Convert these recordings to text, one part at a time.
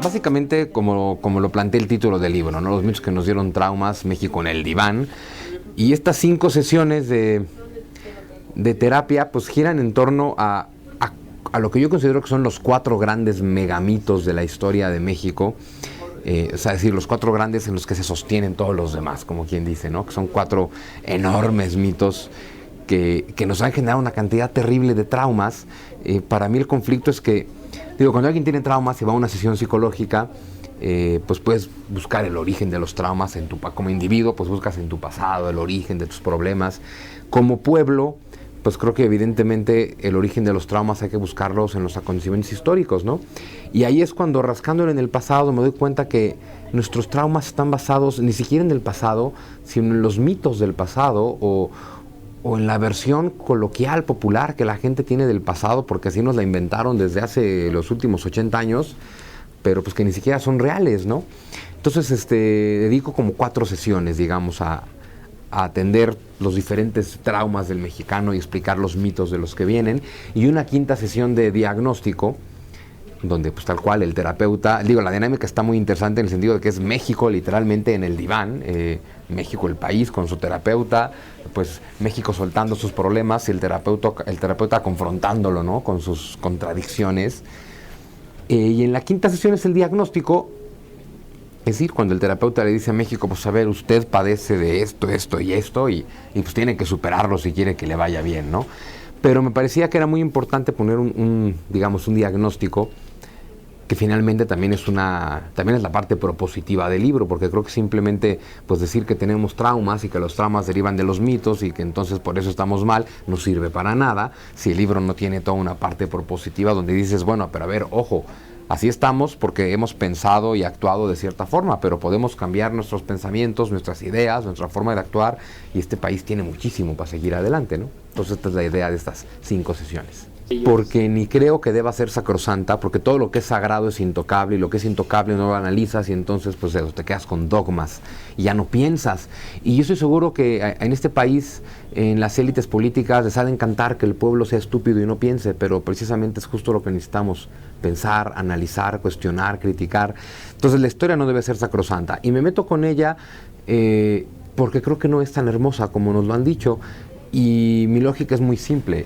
básicamente como lo plantea el título del libro, ¿no? Los mitos que nos dieron traumas, México en el diván. Y estas 5 sesiones de terapia pues giran en torno a lo que yo considero que son los 4 grandes megamitos de la historia de México. O sea, decir, los 4 grandes en los que se sostienen todos los demás, como quien dice, ¿no? Que son 4 enormes mitos que nos han generado una cantidad terrible de traumas. Para mí el conflicto es que, digo, cuando alguien tiene traumas y va a una sesión psicológica, pues puedes buscar el origen de los traumas como individuo, pues buscas en tu pasado el origen de tus problemas. Como pueblo, pues creo que evidentemente el origen de los traumas hay que buscarlos en los acontecimientos históricos, ¿no? Y ahí es cuando, rascándolo en el pasado, me doy cuenta que nuestros traumas están basados ni siquiera en el pasado, sino en los mitos del pasado o en la versión coloquial, popular que la gente tiene del pasado, porque así nos la inventaron desde hace los últimos 80 años, pero pues que ni siquiera son reales, ¿no? Entonces, dedico como 4 sesiones, digamos, a atender los diferentes traumas del mexicano y explicar los mitos de los que vienen, y una 5ª sesión de diagnóstico, donde pues tal cual el terapeuta, digo, la dinámica está muy interesante en el sentido de que es México literalmente en el diván, México el país con su terapeuta, pues México soltando sus problemas y el terapeuta confrontándolo, ¿no? Con sus contradicciones. Y en la 5ª sesión es el diagnóstico. Es decir, cuando el terapeuta le dice a México, pues a ver, usted padece de esto, esto y esto, y pues tiene que superarlo si quiere que le vaya bien, ¿no? Pero me parecía que era muy importante poner digamos, un diagnóstico que finalmente también es la parte propositiva del libro, porque creo que simplemente pues decir que tenemos traumas y que los traumas derivan de los mitos y que entonces por eso estamos mal, no sirve para nada si el libro no tiene toda una parte propositiva donde dices, bueno, pero a ver, ojo, así estamos porque hemos pensado y actuado de cierta forma, pero podemos cambiar nuestros pensamientos, nuestras ideas, nuestra forma de actuar, y este país tiene muchísimo para seguir adelante, ¿no? Entonces esta es la idea de estas 5 sesiones. Porque ni creo que deba ser sacrosanta, porque todo lo que es sagrado es intocable, y lo que es intocable no lo analizas, y entonces pues eso, te quedas con dogmas y ya no piensas. Y yo estoy seguro que en este país, en las élites políticas, les ha de encantar que el pueblo sea estúpido y no piense, pero precisamente es justo lo que necesitamos: pensar, analizar, cuestionar, criticar. Entonces la historia no debe ser sacrosanta, y me meto con ella porque creo que no es tan hermosa como nos lo han dicho, y mi lógica es muy simple.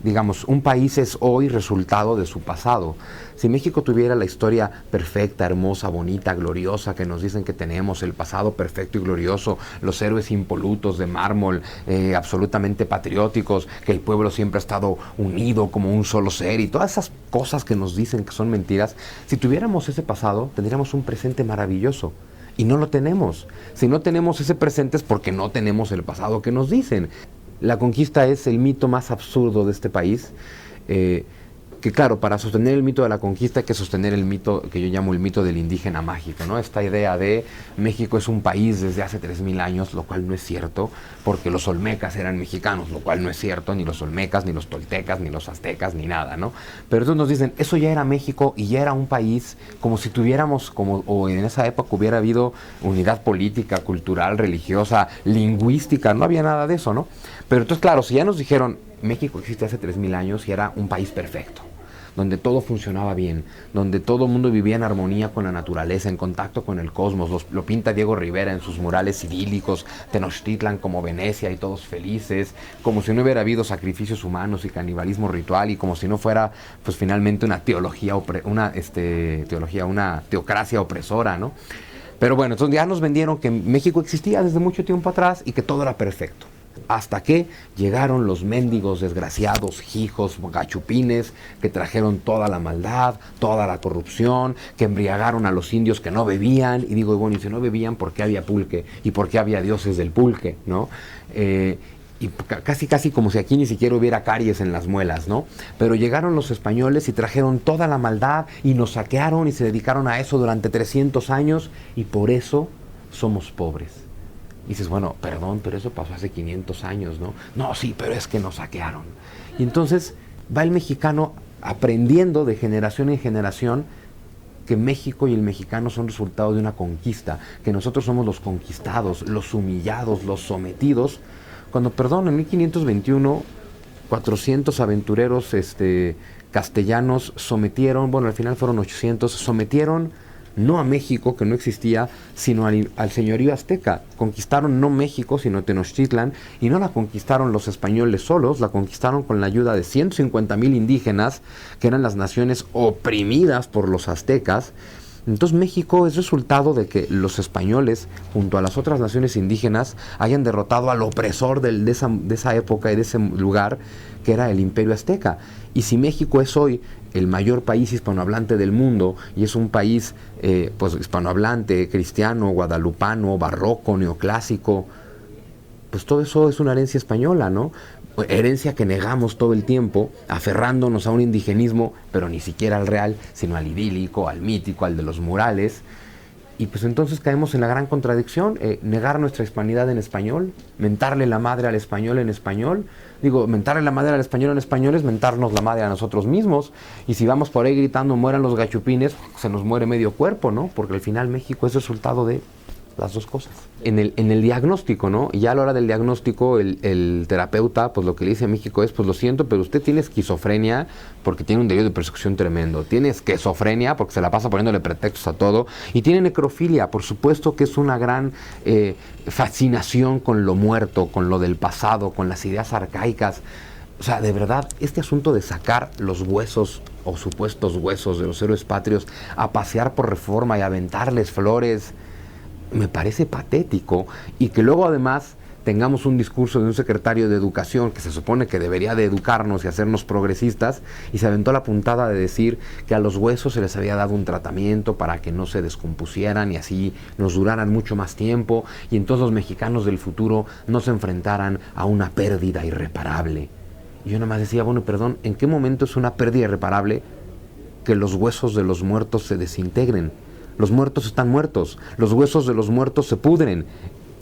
Digamos, un país es hoy resultado de su pasado. Si México tuviera la historia perfecta, hermosa, bonita, gloriosa que nos dicen que tenemos, el pasado perfecto y glorioso, los héroes impolutos de mármol, absolutamente patrióticos, que el pueblo siempre ha estado unido como un solo ser, y todas esas cosas que nos dicen que son mentiras, si tuviéramos ese pasado, tendríamos un presente maravilloso. Y no lo tenemos. Si no tenemos ese presente es porque no tenemos el pasado que nos dicen. La conquista es el mito más absurdo de este país, que claro, para sostener el mito de la conquista hay que sostener el mito que yo llamo el mito del indígena mágico, ¿no? Esta idea de México es un país desde hace 3000 años, lo cual no es cierto, porque los olmecas eran mexicanos, lo cual no es cierto, ni los olmecas, ni los toltecas, ni los aztecas, ni nada, ¿no? Pero entonces nos dicen, eso ya era México y ya era un país, como si tuviéramos, o en esa época hubiera habido unidad política, cultural, religiosa, lingüística, no había nada de eso, ¿no? Pero entonces, claro, si ya nos dijeron, México existe hace 3000 años y era un país perfecto, donde todo funcionaba bien, donde todo el mundo vivía en armonía con la naturaleza, en contacto con el cosmos. Lo pinta Diego Rivera en sus murales idílicos, Tenochtitlan como Venecia y todos felices, como si no hubiera habido sacrificios humanos y canibalismo ritual, y como si no fuera, pues finalmente una una teocracia opresora, ¿no? Pero bueno, entonces ya nos vendieron que México existía desde mucho tiempo atrás y que todo era perfecto. Hasta que llegaron los mendigos desgraciados, hijos, gachupines, que trajeron toda la maldad, toda la corrupción, que embriagaron a los indios que no bebían. Y digo, bueno, y si no bebían, ¿por qué había pulque? ¿Y por qué había dioses del pulque? ¿No? Y casi como si aquí ni siquiera hubiera caries en las muelas, ¿no? Pero llegaron los españoles y trajeron toda la maldad y nos saquearon y se dedicaron a eso durante 300 años, y por eso somos pobres. Y dices, bueno, perdón, pero eso pasó hace 500 años, ¿no? No, sí, pero es que nos saquearon. Y entonces va el mexicano aprendiendo de generación en generación que México y el mexicano son resultado de una conquista, que nosotros somos los conquistados, los humillados, los sometidos, cuando, perdón, en 1521, 400 aventureros castellanos sometieron, bueno, al final fueron 800, sometieron no a México, que no existía, sino al señorío azteca. Conquistaron no México, sino Tenochtitlan, y no la conquistaron los españoles solos, la conquistaron con la ayuda de 150,000 indígenas, que eran las naciones oprimidas por los aztecas. Entonces México es resultado de que los españoles, junto a las otras naciones indígenas, hayan derrotado al opresor de esa época y de ese lugar, que era el Imperio Azteca. Y si México es hoy el mayor país hispanohablante del mundo, y es un país pues hispanohablante, cristiano, guadalupano, barroco, neoclásico, pues todo eso es una herencia española, ¿no? Herencia que negamos todo el tiempo, aferrándonos a un indigenismo, pero ni siquiera al real, sino al idílico, al mítico, al de los murales. Y pues entonces caemos en la gran contradicción, negar nuestra hispanidad en español, mentarle la madre al español en español. Digo, mentarle la madre al español en español es mentarnos la madre a nosotros mismos. Y si vamos por ahí gritando mueran los gachupines, se nos muere medio cuerpo, ¿no? Porque al final México es resultado de las dos cosas. En el diagnóstico, ¿no? Y ya a la hora del diagnóstico, el terapeuta, pues lo que le dice a México es, pues lo siento, pero usted tiene esquizofrenia porque tiene un delirio de persecución tremendo. Tiene esquizofrenia porque se la pasa poniéndole pretextos a todo. Y tiene necrofilia, por supuesto que es una gran fascinación con lo muerto, con lo del pasado, con las ideas arcaicas. O sea, de verdad, este asunto de sacar los huesos o supuestos huesos de los héroes patrios a pasear por Reforma y aventarles flores, me parece patético. Y que luego además tengamos un discurso de un secretario de Educación que se supone que debería de educarnos y hacernos progresistas, y se aventó la puntada de decir que a los huesos se les había dado un tratamiento para que no se descompusieran y así nos duraran mucho más tiempo, y entonces los mexicanos del futuro no se enfrentaran a una pérdida irreparable. Y yo nada más decía, bueno, perdón, ¿en qué momento es una pérdida irreparable que los huesos de los muertos se desintegren? Los muertos están muertos, los huesos de los muertos se pudren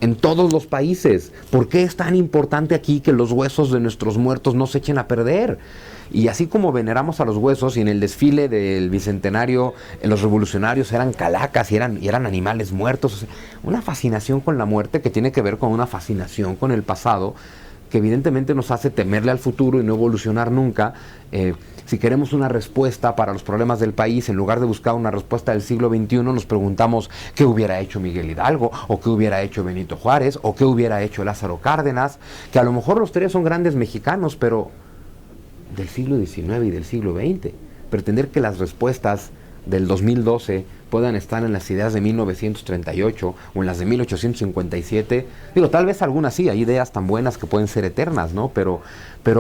en todos los países. ¿Por qué es tan importante aquí que los huesos de nuestros muertos no se echen a perder? Y así como veneramos a los huesos, y en el desfile del Bicentenario los revolucionarios eran calacas y eran animales muertos, o sea, una fascinación con la muerte que tiene que ver con una fascinación con el pasado, que evidentemente nos hace temerle al futuro y no evolucionar nunca. Si queremos una respuesta para los problemas del país, en lugar de buscar una respuesta del siglo XXI, nos preguntamos qué hubiera hecho Miguel Hidalgo, o qué hubiera hecho Benito Juárez, o qué hubiera hecho Lázaro Cárdenas, que a lo mejor los tres son grandes mexicanos, pero del siglo XIX y del siglo XX. Pretender que las respuestas del 2012 puedan estar en las ideas de 1938 o en las de 1857, digo, tal vez algunas sí, hay ideas tan buenas que pueden ser eternas, ¿no? Pero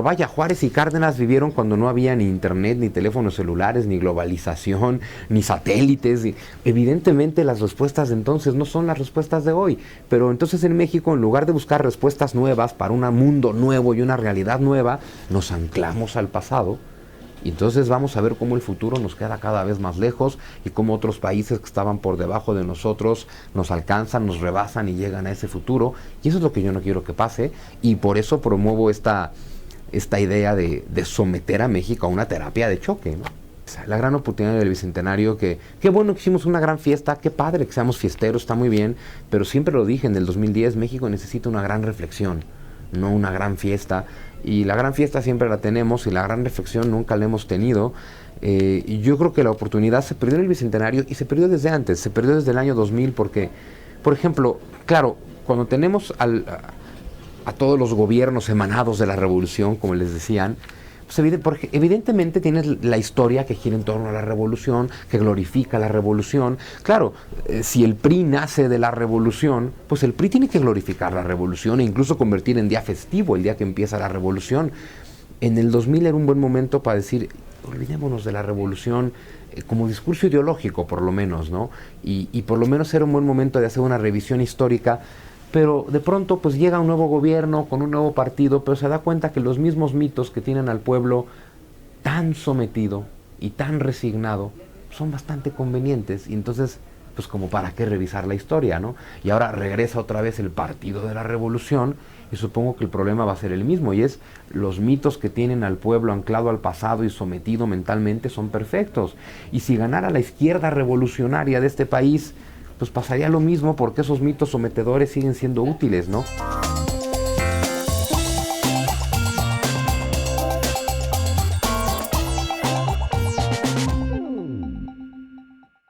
vaya, Juárez y Cárdenas vivieron cuando no había ni internet, ni teléfonos celulares, ni globalización, ni satélites. Evidentemente las respuestas de entonces no son las respuestas de hoy, pero entonces en México, en lugar de buscar respuestas nuevas para un mundo nuevo y una realidad nueva, nos anclamos al pasado. Y entonces vamos a ver cómo el futuro nos queda cada vez más lejos y cómo otros países que estaban por debajo de nosotros nos alcanzan, nos rebasan y llegan a ese futuro. Y eso es lo que yo no quiero que pase, y por eso promuevo esta idea de someter a México a una terapia de choque, ¿no? La gran oportunidad del Bicentenario, qué bueno que hicimos una gran fiesta, qué padre que seamos fiesteros, está muy bien, pero siempre lo dije en el 2010, México necesita una gran reflexión, no una gran fiesta. Y la gran fiesta siempre la tenemos y la gran reflexión nunca la hemos tenido. Y yo creo que la oportunidad se perdió en el Bicentenario, y se perdió desde antes, se perdió desde el año 2000 porque, por ejemplo, claro, cuando tenemos a todos los gobiernos emanados de la revolución, como les decían, pues porque evidentemente tienes la historia que gira en torno a la revolución, que glorifica la revolución. Claro, si el PRI nace de la revolución, pues el PRI tiene que glorificar la revolución e incluso convertir en día festivo el día que empieza la revolución. En el 2000 era un buen momento para decir, olvidémonos de la revolución como discurso ideológico, por lo menos, ¿no? Y por lo menos era un buen momento de hacer una revisión histórica. Pero de pronto pues llega un nuevo gobierno con un nuevo partido, pero se da cuenta que los mismos mitos que tienen al pueblo tan sometido y tan resignado son bastante convenientes, y entonces pues como para qué revisar la historia, ¿no? Y ahora regresa otra vez el partido de la revolución, y supongo que el problema va a ser el mismo, y es los mitos que tienen al pueblo anclado al pasado y sometido mentalmente son perfectos. Y si ganara la izquierda revolucionaria de este país, pues pasaría lo mismo, porque esos mitos sometedores siguen siendo útiles, ¿no?